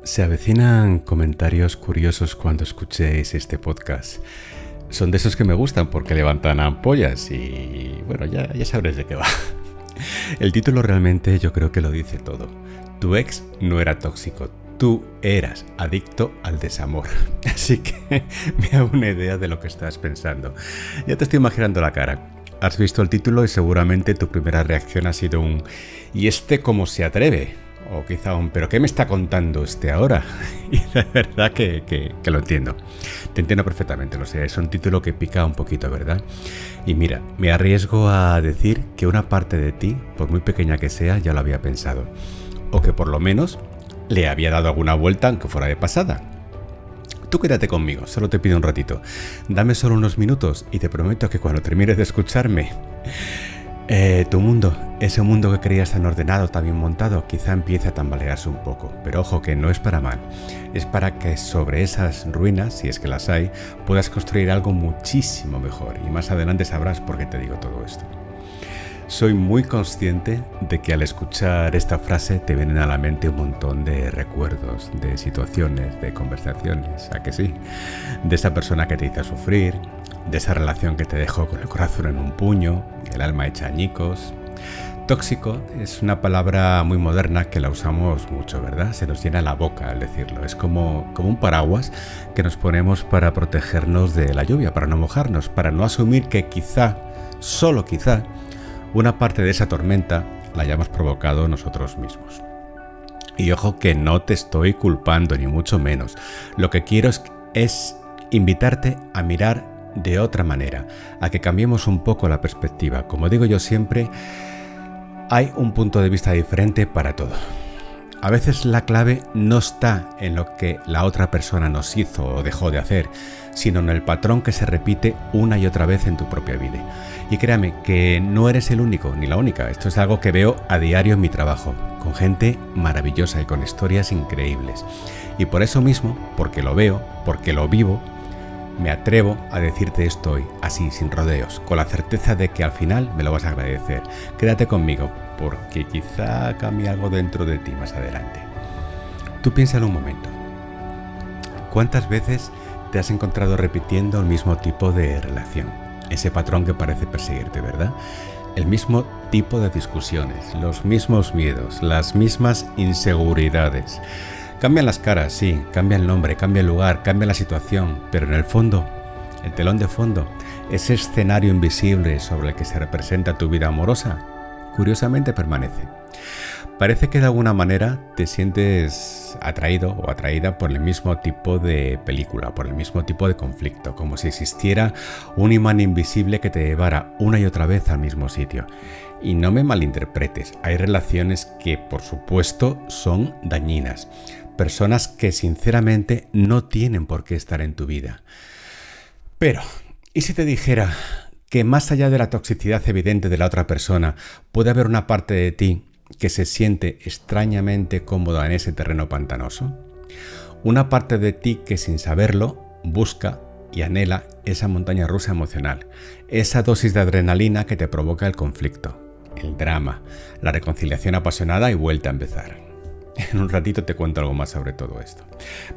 Se avecinan comentarios curiosos cuando escuchéis este podcast. Son de esos que me gustan porque levantan ampollas y bueno, ya sabréis de qué va. El título realmente yo creo que lo dice todo. Tu ex no era tóxico, tú eras adicto al desamor. Así que me hago una idea de lo que estás pensando. Ya te estoy imaginando la cara. Has visto el título y seguramente tu primera reacción ha sido un ¿y este cómo se atreve? O quizá un ¿pero qué me está contando este ahora? Y de verdad que lo entiendo. Te entiendo perfectamente, lo sé. Es un título que pica un poquito, ¿verdad? Y mira, me arriesgo a decir que una parte de ti, por muy pequeña que sea, ya lo había pensado. O que por lo menos le había dado alguna vuelta aunque fuera de pasada. Tú quédate conmigo, solo te pido un ratito. Dame solo unos minutos y te prometo que cuando termines de escucharme, tu mundo, ese mundo que creías tan ordenado, tan bien montado, quizá empiece a tambalearse un poco. Pero ojo, que no es para mal. Es para que sobre esas ruinas, si es que las hay, puedas construir algo muchísimo mejor. Y más adelante sabrás por qué te digo todo esto. Soy muy consciente de que al escuchar esta frase te vienen a la mente un montón de recuerdos, de situaciones, de conversaciones, ¿a que sí? De esa persona que te hizo sufrir, de esa relación que te dejó con el corazón en un puño, el alma hecha añicos. Tóxico es una palabra muy moderna que la usamos mucho, ¿verdad? Se nos llena la boca al decirlo. Es como un paraguas que nos ponemos para protegernos de la lluvia, para no mojarnos, para no asumir que quizá, solo quizá, una parte de esa tormenta la hayamos provocado nosotros mismos. Y ojo que no te estoy culpando, ni mucho menos. Lo que quiero es invitarte a mirar de otra manera, a que cambiemos un poco la perspectiva. Como digo yo siempre, hay un punto de vista diferente para todo. A veces la clave no está en lo que la otra persona nos hizo o dejó de hacer, sino en el patrón que se repite una y otra vez en tu propia vida. Y créame que no eres el único ni la única. Esto es algo que veo a diario en mi trabajo, con gente maravillosa y con historias increíbles. Y por eso mismo, porque lo veo, porque lo vivo, me atrevo a decirte esto hoy, así, sin rodeos, con la certeza de que al final me lo vas a agradecer. Quédate conmigo, porque quizá cambie algo dentro de ti más adelante. Tú piénsalo un momento. ¿Cuántas veces te has encontrado repitiendo el mismo tipo de relación? Ese patrón que parece perseguirte, ¿verdad? El mismo tipo de discusiones, los mismos miedos, las mismas inseguridades. Cambian las caras, sí, cambia el nombre, cambia el lugar, cambia la situación, pero en el fondo, el telón de fondo, ese escenario invisible sobre el que se representa tu vida amorosa, curiosamente permanece. Parece que de alguna manera te sientes atraído o atraída por el mismo tipo de película, por el mismo tipo de conflicto, como si existiera un imán invisible que te llevara una y otra vez al mismo sitio. Y no me malinterpretes, hay relaciones que por supuesto son dañinas, personas que sinceramente no tienen por qué estar en tu vida. Pero, ¿y si te dijera que más allá de la toxicidad evidente de la otra persona, puede haber una parte de ti que se siente extrañamente cómoda en ese terreno pantanoso? Una parte de ti que sin saberlo busca y anhela esa montaña rusa emocional, esa dosis de adrenalina que te provoca el conflicto, el drama, la reconciliación apasionada y vuelta a empezar. En un ratito te cuento algo más sobre todo esto.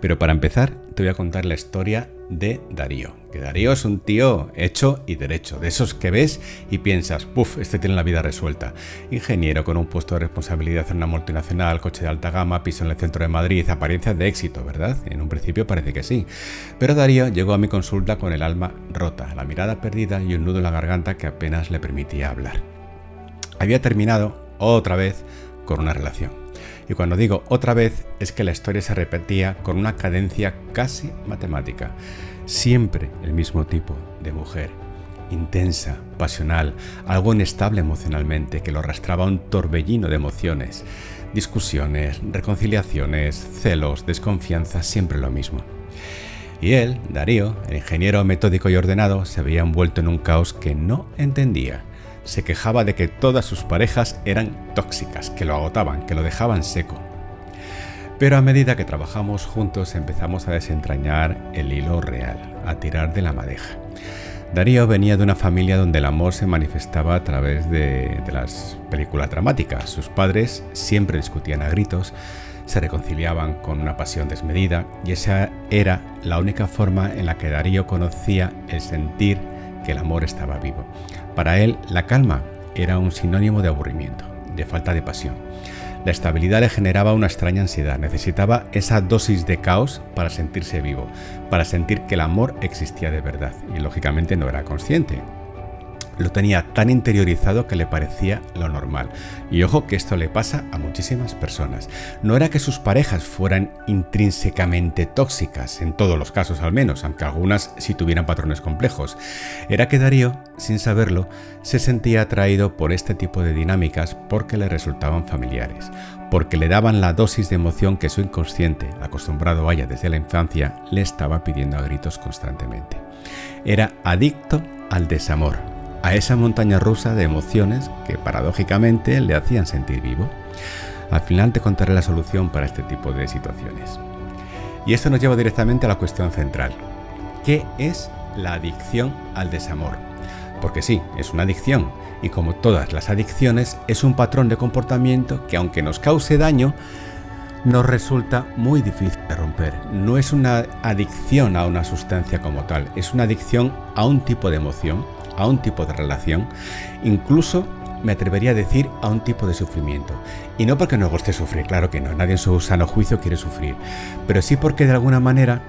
Pero para empezar, te voy a contar la historia de Darío. Que Darío es un tío hecho y derecho, de esos que ves y piensas, ¡puf!, este tiene la vida resuelta. Ingeniero con un puesto de responsabilidad en una multinacional, coche de alta gama, piso en el centro de Madrid, apariencias de éxito, ¿verdad? En un principio parece que sí. Pero Darío llegó a mi consulta con el alma rota, la mirada perdida y un nudo en la garganta que apenas le permitía hablar. Había terminado, otra vez, con una relación. Y cuando digo otra vez, es que la historia se repetía con una cadencia casi matemática. Siempre el mismo tipo de mujer, intensa, pasional, algo inestable emocionalmente, que lo arrastraba a un torbellino de emociones. Discusiones, reconciliaciones, celos, desconfianza, siempre lo mismo. Y él, Darío, el ingeniero metódico y ordenado, se veía envuelto en un caos que no entendía. Se quejaba de que todas sus parejas eran tóxicas, que lo agotaban, que lo dejaban seco. Pero a medida que trabajamos juntos empezamos a desentrañar el hilo real, a tirar de la madeja. Darío venía de una familia donde el amor se manifestaba a través de las películas dramáticas. Sus padres siempre discutían a gritos, se reconciliaban con una pasión desmedida y esa era la única forma en la que Darío conocía el sentir que el amor estaba vivo. Para él, la calma era un sinónimo de aburrimiento, de falta de pasión. La estabilidad le generaba una extraña ansiedad, necesitaba esa dosis de caos para sentirse vivo, para sentir que el amor existía de verdad y lógicamente no era consciente. Lo tenía tan interiorizado que le parecía lo normal. Y ojo que esto le pasa a muchísimas personas. No era que sus parejas fueran intrínsecamente tóxicas, en todos los casos al menos, aunque algunas sí tuvieran patrones complejos. Era que Darío, sin saberlo, se sentía atraído por este tipo de dinámicas porque le resultaban familiares, porque le daban la dosis de emoción que su inconsciente, acostumbrado a ella desde la infancia, le estaba pidiendo a gritos constantemente. Era adicto al desamor, a esa montaña rusa de emociones que paradójicamente le hacían sentir vivo. Al final te contaré la solución para este tipo de situaciones. Y esto nos lleva directamente a la cuestión central. ¿Qué es la adicción al desamor? Porque sí, es una adicción, y como todas las adicciones, es un patrón de comportamiento que, aunque nos cause daño, nos resulta muy difícil de romper. No es una adicción a una sustancia como tal, es una adicción a un tipo de emoción, a un tipo de relación, incluso me atrevería a decir a un tipo de sufrimiento. Y no porque nos guste sufrir, claro que no, nadie en su sano juicio quiere sufrir, pero sí porque de alguna manera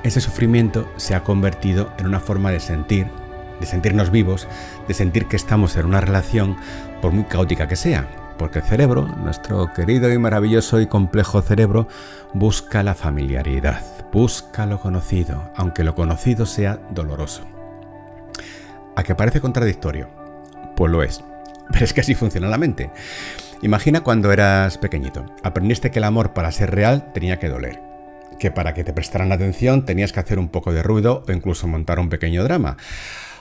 ese sufrimiento se ha convertido en una forma de sentirnos vivos, de sentir que estamos en una relación, por muy caótica que sea. Porque el cerebro, nuestro querido y maravilloso y complejo cerebro, busca la familiaridad, busca lo conocido, aunque lo conocido sea doloroso. ¿A que parece contradictorio? Pues lo es, pero es que así funciona la mente. Imagina cuando eras pequeñito, aprendiste que el amor para ser real tenía que doler, que para que te prestaran atención tenías que hacer un poco de ruido o incluso montar un pequeño drama,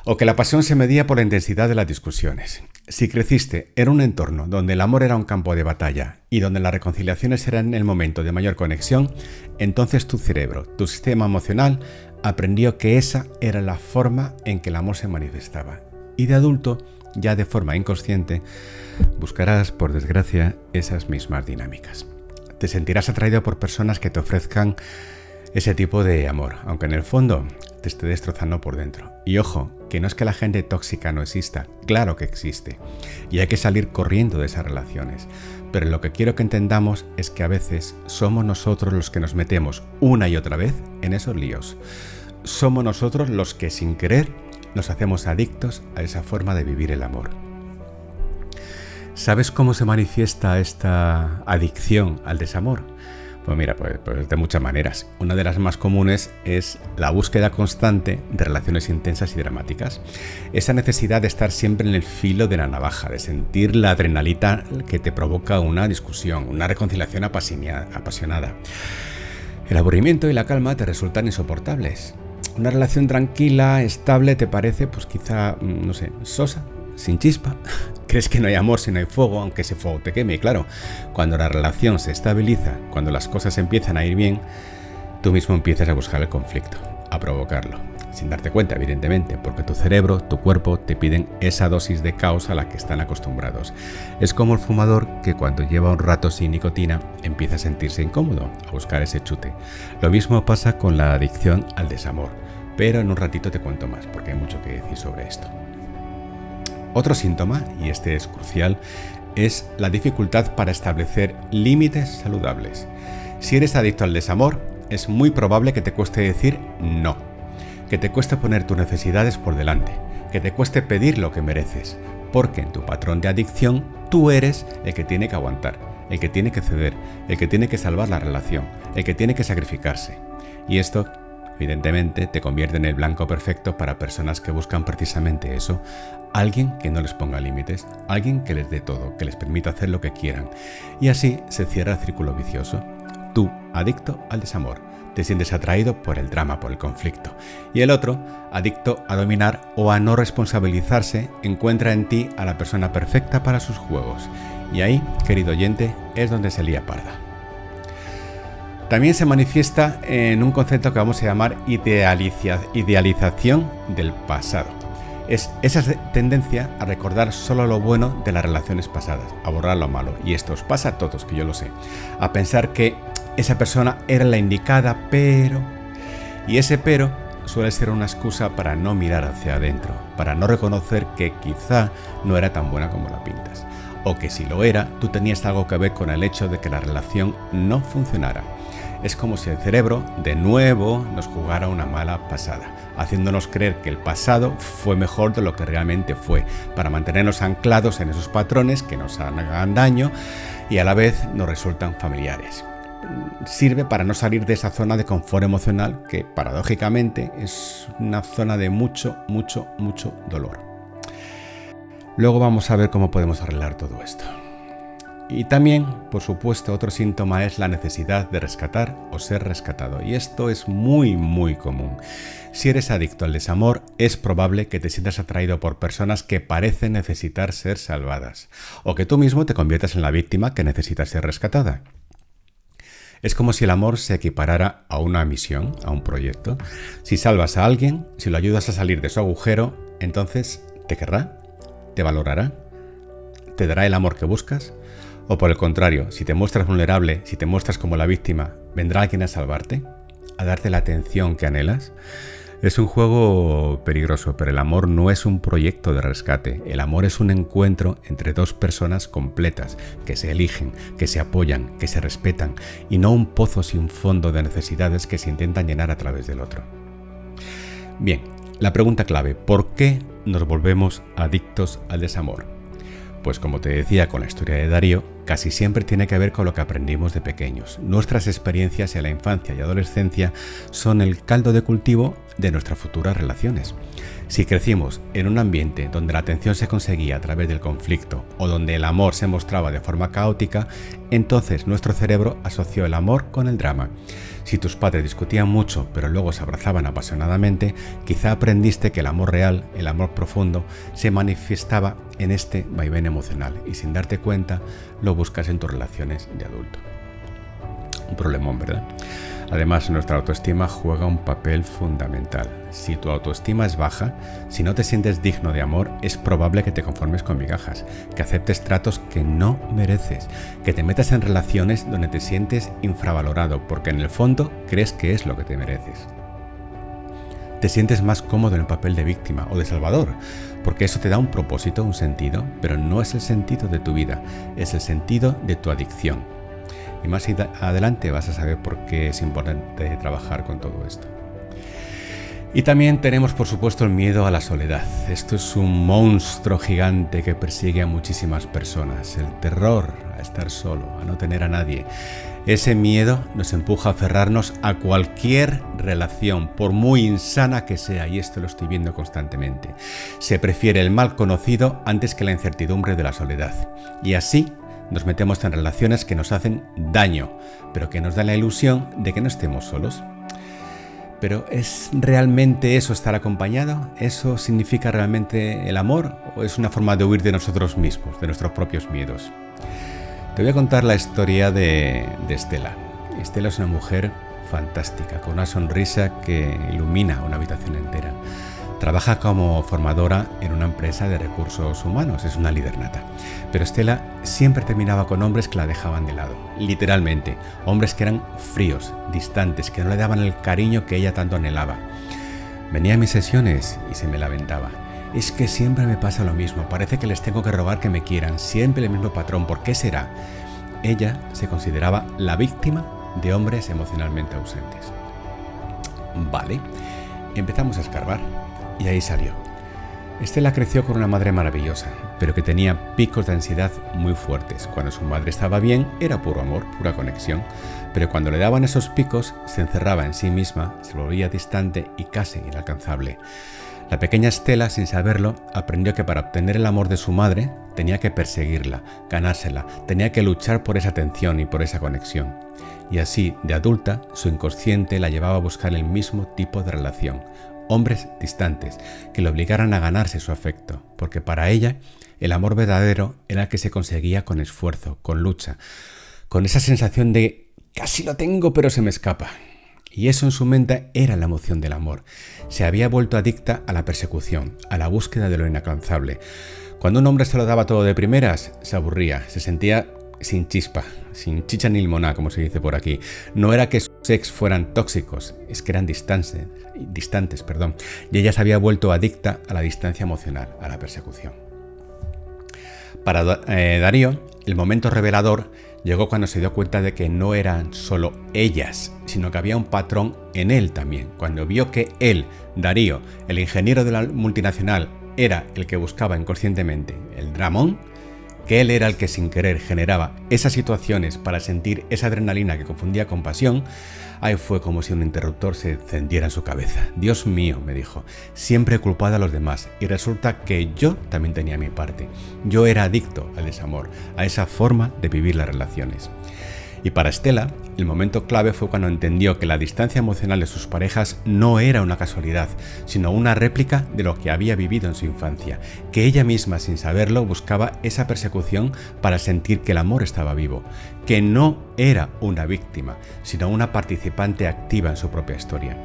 o que la pasión se medía por la intensidad de las discusiones. Si creciste en un entorno donde el amor era un campo de batalla y donde las reconciliaciones eran el momento de mayor conexión, entonces tu cerebro, tu sistema emocional, aprendió que esa era la forma en que el amor se manifestaba. Y de adulto, ya de forma inconsciente, buscarás, por desgracia, esas mismas dinámicas. Te sentirás atraído por personas que te ofrezcan ese tipo de amor, aunque en el fondo te esté destrozando por dentro. Y ojo, que no es que la gente tóxica no exista, claro que existe, y hay que salir corriendo de esas relaciones. Pero lo que quiero que entendamos es que a veces somos nosotros los que nos metemos una y otra vez en esos líos. Somos nosotros los que sin querer nos hacemos adictos a esa forma de vivir el amor. ¿Sabes cómo se manifiesta esta adicción al desamor? Pues mira, pues de muchas maneras. Una de las más comunes es la búsqueda constante de relaciones intensas y dramáticas. Esa necesidad de estar siempre en el filo de la navaja, de sentir la adrenalina que te provoca una discusión, una reconciliación apasionada. El aburrimiento y la calma te resultan insoportables. Una relación tranquila, estable, te parece, pues quizá, no sé, sosa, sin chispa. Crees que no hay amor si no hay fuego, aunque ese fuego te queme. Y claro, cuando la relación se estabiliza, cuando las cosas empiezan a ir bien, tú mismo empiezas a buscar el conflicto, a provocarlo, sin darte cuenta, evidentemente, porque tu cerebro, tu cuerpo te piden esa dosis de caos a la que están acostumbrados. Es como el fumador que cuando lleva un rato sin nicotina empieza a sentirse incómodo, a buscar ese chute. Lo mismo pasa con la adicción al desamor, pero en un ratito te cuento más, porque hay mucho que decir sobre esto. Otro síntoma, y este es crucial, es la dificultad para establecer límites saludables. Si eres adicto al desamor, es muy probable que te cueste decir no, que te cueste poner tus necesidades por delante, que te cueste pedir lo que mereces, porque en tu patrón de adicción tú eres el que tiene que aguantar, el que tiene que ceder, el que tiene que salvar la relación, el que tiene que sacrificarse. Y esto, evidentemente, te convierte en el blanco perfecto para personas que buscan precisamente eso. Alguien que no les ponga límites, alguien que les dé todo, que les permita hacer lo que quieran. Y así se cierra el círculo vicioso. Tú, adicto al desamor, te sientes atraído por el drama, por el conflicto. Y el otro, adicto a dominar o a no responsabilizarse, encuentra en ti a la persona perfecta para sus juegos. Y ahí, querido oyente, es donde se lía parda. También se manifiesta en un concepto que vamos a llamar idealización del pasado. Es esa tendencia a recordar solo lo bueno de las relaciones pasadas, a borrar lo malo. Y esto os pasa a todos, que yo lo sé. A pensar que esa persona era la indicada, pero... Y ese pero suele ser una excusa para no mirar hacia adentro, para no reconocer que quizá no era tan buena como la pintas. O que si lo era, tú tenías algo que ver con el hecho de que la relación no funcionara. Es como si el cerebro, de nuevo, nos jugara una mala pasada, haciéndonos creer que el pasado fue mejor de lo que realmente fue, para mantenernos anclados en esos patrones que nos hagan daño y a la vez nos resultan familiares. Sirve para no salir de esa zona de confort emocional que, paradójicamente, es una zona de mucho dolor. Luego vamos a ver cómo podemos arreglar todo esto. Y también, por supuesto, otro síntoma es la necesidad de rescatar o ser rescatado. Y esto es muy común. Si eres adicto al desamor, es probable que te sientas atraído por personas que parecen necesitar ser salvadas. O que tú mismo te conviertas en la víctima que necesita ser rescatada. Es como si el amor se equiparara a una misión, a un proyecto. Si salvas a alguien, si lo ayudas a salir de su agujero, entonces ¿te querrá? ¿Te valorará? ¿Te dará el amor que buscas? O por el contrario, si te muestras vulnerable, si te muestras como la víctima, ¿vendrá alguien a salvarte? ¿A darte la atención que anhelas? Es un juego peligroso, pero el amor no es un proyecto de rescate. El amor es un encuentro entre dos personas completas, que se eligen, que se apoyan, que se respetan, y no un pozo sin fondo de necesidades que se intentan llenar a través del otro. Bien, la pregunta clave, ¿por qué nos volvemos adictos al desamor? Pues como te decía con la historia de Darío, casi siempre tiene que ver con lo que aprendimos de pequeños. Nuestras experiencias en la infancia y adolescencia son el caldo de cultivo de nuestras futuras relaciones. Si crecimos en un ambiente donde la atención se conseguía a través del conflicto o donde el amor se mostraba de forma caótica, entonces nuestro cerebro asoció el amor con el drama. Si tus padres discutían mucho pero luego se abrazaban apasionadamente, quizá aprendiste que el amor real, el amor profundo, se manifestaba en este vaivén emocional y sin darte cuenta lo buscas en tus relaciones de adulto. Un problemón, ¿verdad? Además, nuestra autoestima juega un papel fundamental. Si tu autoestima es baja, si no te sientes digno de amor, es probable que te conformes con migajas, que aceptes tratos que no mereces, que te metas en relaciones donde te sientes infravalorado, porque en el fondo crees que es lo que te mereces. Te sientes más cómodo en el papel de víctima o de salvador, porque eso te da un propósito, un sentido, pero no es el sentido de tu vida, es el sentido de tu adicción. Y más adelante vas a saber por qué es importante trabajar con todo esto. Y también tenemos, por supuesto, el miedo a la soledad. Esto es un monstruo gigante que persigue a muchísimas personas. El terror a estar solo, a no tener a nadie. Ese miedo nos empuja a aferrarnos a cualquier relación, por muy insana que sea, y esto lo estoy viendo constantemente. Se prefiere el mal conocido antes que la incertidumbre de la soledad. Y así nos metemos en relaciones que nos hacen daño, pero que nos dan la ilusión de que no estemos solos. ¿Pero es realmente eso estar acompañado? ¿Eso significa realmente el amor? ¿O es una forma de huir de nosotros mismos, de nuestros propios miedos? Te voy a contar la historia de Estela. Estela es una mujer fantástica, con una sonrisa que ilumina una habitación entera. Trabaja como formadora en una empresa de recursos humanos, es una líder nata. Pero Estela siempre terminaba con hombres que la dejaban de lado, literalmente, hombres que eran fríos, distantes, que no le daban el cariño que ella tanto anhelaba. Venía a mis sesiones y se me lamentaba. Es que siempre me pasa lo mismo, parece que les tengo que rogar que me quieran, siempre el mismo patrón, ¿por qué será? Ella se consideraba la víctima de hombres emocionalmente ausentes. Vale, empezamos a escarbar. Y ahí salió. Estela creció con una madre maravillosa, pero que tenía picos de ansiedad muy fuertes. Cuando su madre estaba bien, era puro amor, pura conexión. Pero cuando le daban esos picos, se encerraba en sí misma, se volvía distante y casi inalcanzable. La pequeña Estela, sin saberlo, aprendió que para obtener el amor de su madre, tenía que perseguirla, ganársela, tenía que luchar por esa atención y por esa conexión. Y así, de adulta, su inconsciente la llevaba a buscar el mismo tipo de relación. Hombres distantes, que le obligaran a ganarse su afecto, porque para ella el amor verdadero era el que se conseguía con esfuerzo, con lucha, con esa sensación de casi lo tengo pero se me escapa. Y eso en su mente era la emoción del amor. Se había vuelto adicta a la persecución, a la búsqueda de lo inalcanzable. Cuando un hombre se lo daba todo de primeras, se aburría, se sentía sin chispa, sin chicha ni limoná, como se dice por aquí. No era que sus ex fueran tóxicos, es que eran distantes, y ella se había vuelto adicta a la distancia emocional, a la persecución. Para Darío, el momento revelador llegó cuando se dio cuenta de que no eran solo ellas, sino que había un patrón en él también. Cuando vio que él, Darío, el ingeniero de la multinacional, era el que buscaba inconscientemente el dramón, que él era el que sin querer generaba esas situaciones para sentir esa adrenalina que confundía con pasión, ahí fue como si un interruptor se encendiera en su cabeza. Dios mío, me dijo, siempre he culpado a los demás y resulta que yo también tenía mi parte. Yo era adicto al desamor, a esa forma de vivir las relaciones. Y para Estela, el momento clave fue cuando entendió que la distancia emocional de sus parejas no era una casualidad, sino una réplica de lo que había vivido en su infancia, que ella misma, sin saberlo, buscaba esa persecución para sentir que el amor estaba vivo, que no era una víctima, sino una participante activa en su propia historia.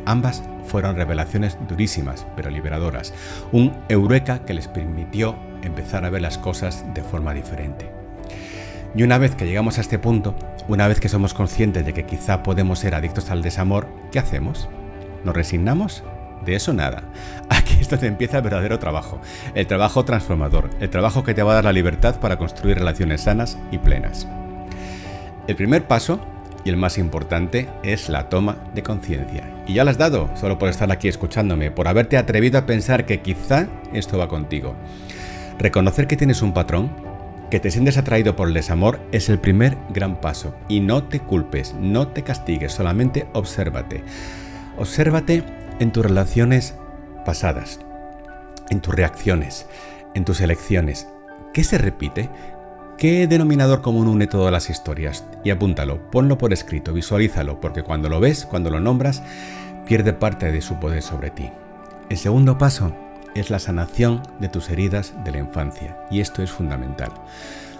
Ambas fueron revelaciones durísimas, pero liberadoras, un eureka que les permitió empezar a ver las cosas de forma diferente. Y una vez que llegamos a este punto, una vez que somos conscientes de que quizá podemos ser adictos al desamor, ¿qué hacemos? ¿Nos resignamos? De eso nada. Aquí es donde empieza el verdadero trabajo, el trabajo transformador, el trabajo que te va a dar la libertad para construir relaciones sanas y plenas. El primer paso, y el más importante, es la toma de conciencia. Y ya la has dado, solo por estar aquí escuchándome, por haberte atrevido a pensar que quizá esto va contigo. Reconocer que tienes un patrón, que te sientes atraído por el desamor, es el primer gran paso. Y no te culpes, no te castigues, solamente obsérvate. Obsérvate en tus relaciones pasadas, en tus reacciones, en tus elecciones. ¿Qué se repite? ¿Qué denominador común une todas las historias? Y apúntalo, ponlo por escrito, visualízalo, porque cuando lo ves, cuando lo nombras, pierde parte de su poder sobre ti. El segundo paso es la sanación de tus heridas de la infancia, y esto es fundamental.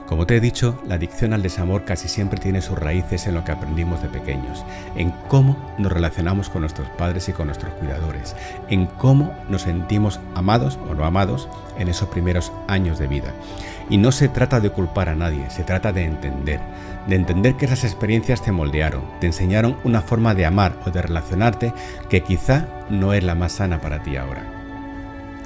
Como te he dicho, la adicción al desamor casi siempre tiene sus raíces en lo que aprendimos de pequeños, en cómo nos relacionamos con nuestros padres y con nuestros cuidadores, en cómo nos sentimos amados o no amados en esos primeros años de vida. Y no se trata de culpar a nadie, se trata de entender que esas experiencias te moldearon, te enseñaron una forma de amar o de relacionarte que quizá no es la más sana para ti ahora.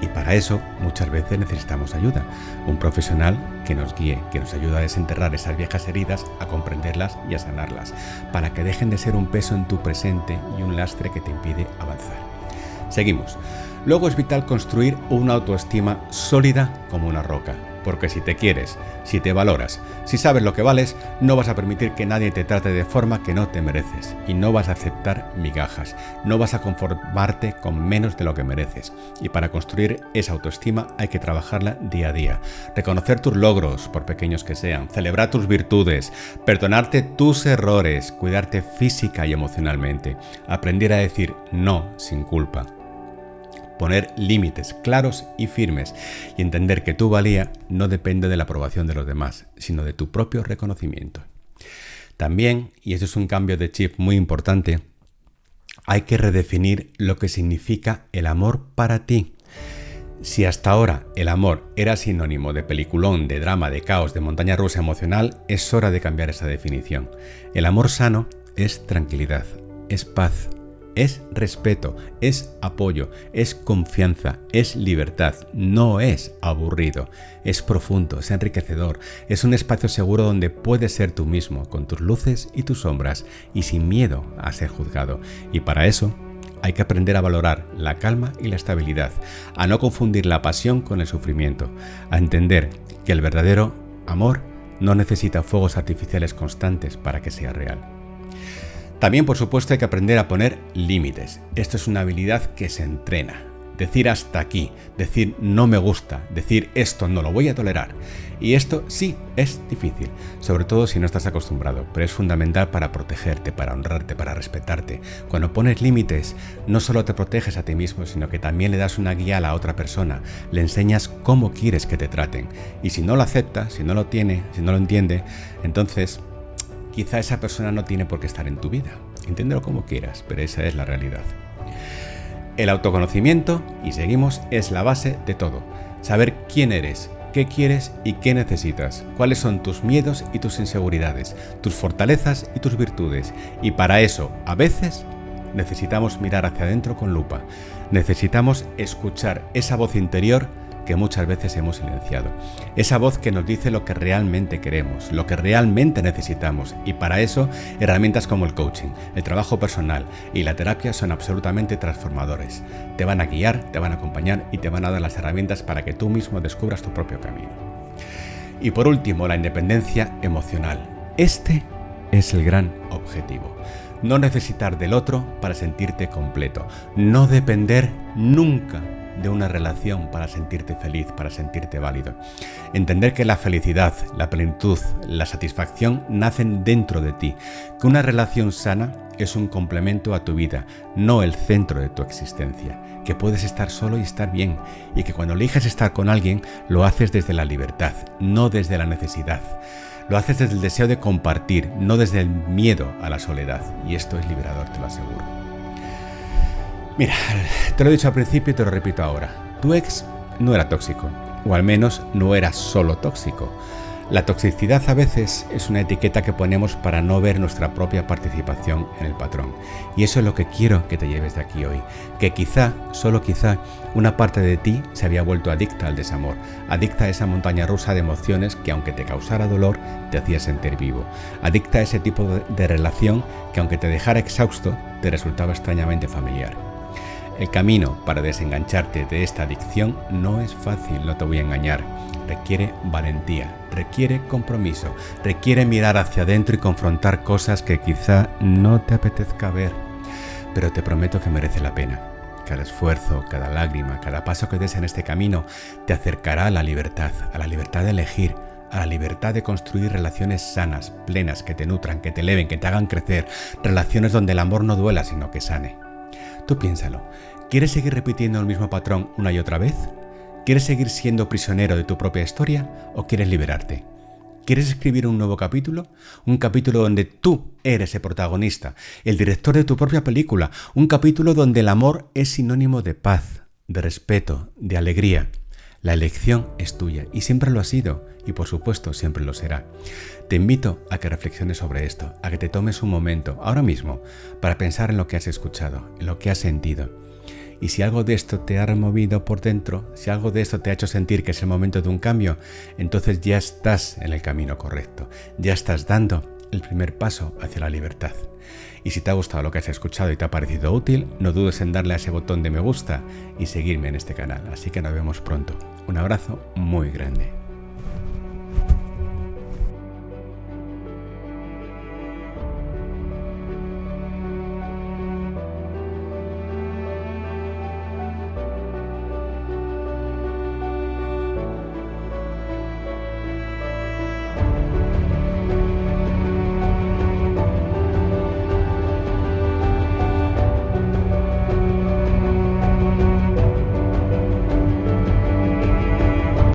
Y para eso muchas veces necesitamos ayuda, un profesional que nos guíe, que nos ayude a desenterrar esas viejas heridas, a comprenderlas y a sanarlas, para que dejen de ser un peso en tu presente y un lastre que te impide avanzar. Seguimos. Luego es vital construir una autoestima sólida como una roca, porque si te quieres, si te valoras, si sabes lo que vales, no vas a permitir que nadie te trate de forma que no te mereces y no vas a aceptar migajas, no vas a conformarte con menos de lo que mereces. Y para construir esa autoestima hay que trabajarla día a día, reconocer tus logros, por pequeños que sean, celebrar tus virtudes, perdonarte tus errores, cuidarte física y emocionalmente, aprender a decir no sin culpa, poner límites claros y firmes y entender que tu valía no depende de la aprobación de los demás, sino de tu propio reconocimiento. También, y eso es un cambio de chip muy importante, hay que redefinir lo que significa el amor para ti. Si hasta ahora el amor era sinónimo de peliculón, de drama, de caos, de montaña rusa emocional, es hora de cambiar esa definición. El amor sano es tranquilidad, es paz, es respeto, es apoyo, es confianza, es libertad, no es aburrido, es profundo, es enriquecedor, es un espacio seguro donde puedes ser tú mismo, con tus luces y tus sombras, y sin miedo a ser juzgado. Y para eso hay que aprender a valorar la calma y la estabilidad, a no confundir la pasión con el sufrimiento, a entender que el verdadero amor no necesita fuegos artificiales constantes para que sea real. También, por supuesto, hay que aprender a poner límites. Esto es una habilidad que se entrena. Decir hasta aquí, decir no me gusta, decir esto no lo voy a tolerar. Y esto sí es difícil, sobre todo si no estás acostumbrado, pero es fundamental para protegerte, para honrarte, para respetarte. Cuando pones límites, no solo te proteges a ti mismo, sino que también le das una guía a la otra persona, le enseñas cómo quieres que te traten. Y si no lo acepta, si no lo tiene, si no lo entiende, entonces quizá esa persona no tiene por qué estar en tu vida. Entiéndelo como quieras, pero esa es la realidad. El autoconocimiento, y seguimos, es la base de todo. Saber quién eres, qué quieres y qué necesitas, cuáles son tus miedos y tus inseguridades, tus fortalezas y tus virtudes. Y para eso, a veces, necesitamos mirar hacia adentro con lupa. Necesitamos escuchar esa voz interior que muchas veces hemos silenciado. Esa voz que nos dice lo que realmente queremos, lo que realmente necesitamos. Y para eso, herramientas como el coaching, el trabajo personal y la terapia son absolutamente transformadores. Te van a guiar, te van a acompañar y te van a dar las herramientas para que tú mismo descubras tu propio camino. Y por último, la independencia emocional. Este es el gran objetivo. No necesitar del otro para sentirte completo. No depender nunca de una relación para sentirte feliz, para sentirte válido. Entender que la felicidad, la plenitud, la satisfacción nacen dentro de ti. Que una relación sana es un complemento a tu vida, no el centro de tu existencia. Que puedes estar solo y estar bien. Y que cuando eliges estar con alguien, lo haces desde la libertad, no desde la necesidad. Lo haces desde el deseo de compartir, no desde el miedo a la soledad. Y esto es liberador, te lo aseguro. Mira, te lo he dicho al principio y te lo repito ahora. Tu ex no era tóxico, o al menos no era solo tóxico. La toxicidad a veces es una etiqueta que ponemos para no ver nuestra propia participación en el patrón. Y eso es lo que quiero que te lleves de aquí hoy. Que quizá, solo quizá, una parte de ti se había vuelto adicta al desamor, adicta a esa montaña rusa de emociones que aunque te causara dolor, te hacía sentir vivo. Adicta a ese tipo de relación que aunque te dejara exhausto, te resultaba extrañamente familiar. El camino para desengancharte de esta adicción no es fácil, no te voy a engañar. Requiere valentía, requiere compromiso, requiere mirar hacia adentro y confrontar cosas que quizá no te apetezca ver. Pero te prometo que merece la pena. Cada esfuerzo, cada lágrima, cada paso que des en este camino te acercará a la libertad de elegir, a la libertad de construir relaciones sanas, plenas, que te nutran, que te eleven, que te hagan crecer, relaciones donde el amor no duela, sino que sane. Tú piénsalo, ¿quieres seguir repitiendo el mismo patrón una y otra vez? ¿Quieres seguir siendo prisionero de tu propia historia o quieres liberarte? ¿Quieres escribir un nuevo capítulo? Un capítulo donde tú eres el protagonista, el director de tu propia película, un capítulo donde el amor es sinónimo de paz, de respeto, de alegría. La elección es tuya y siempre lo ha sido y por supuesto siempre lo será. Te invito a que reflexiones sobre esto, a que te tomes un momento, ahora mismo, para pensar en lo que has escuchado, en lo que has sentido. Y si algo de esto te ha removido por dentro, si algo de esto te ha hecho sentir que es el momento de un cambio, entonces ya estás en el camino correcto, ya estás dando el primer paso hacia la libertad. Y si te ha gustado lo que has escuchado y te ha parecido útil, no dudes en darle a ese botón de me gusta y seguirme en este canal. Así que nos vemos pronto. Un abrazo muy grande.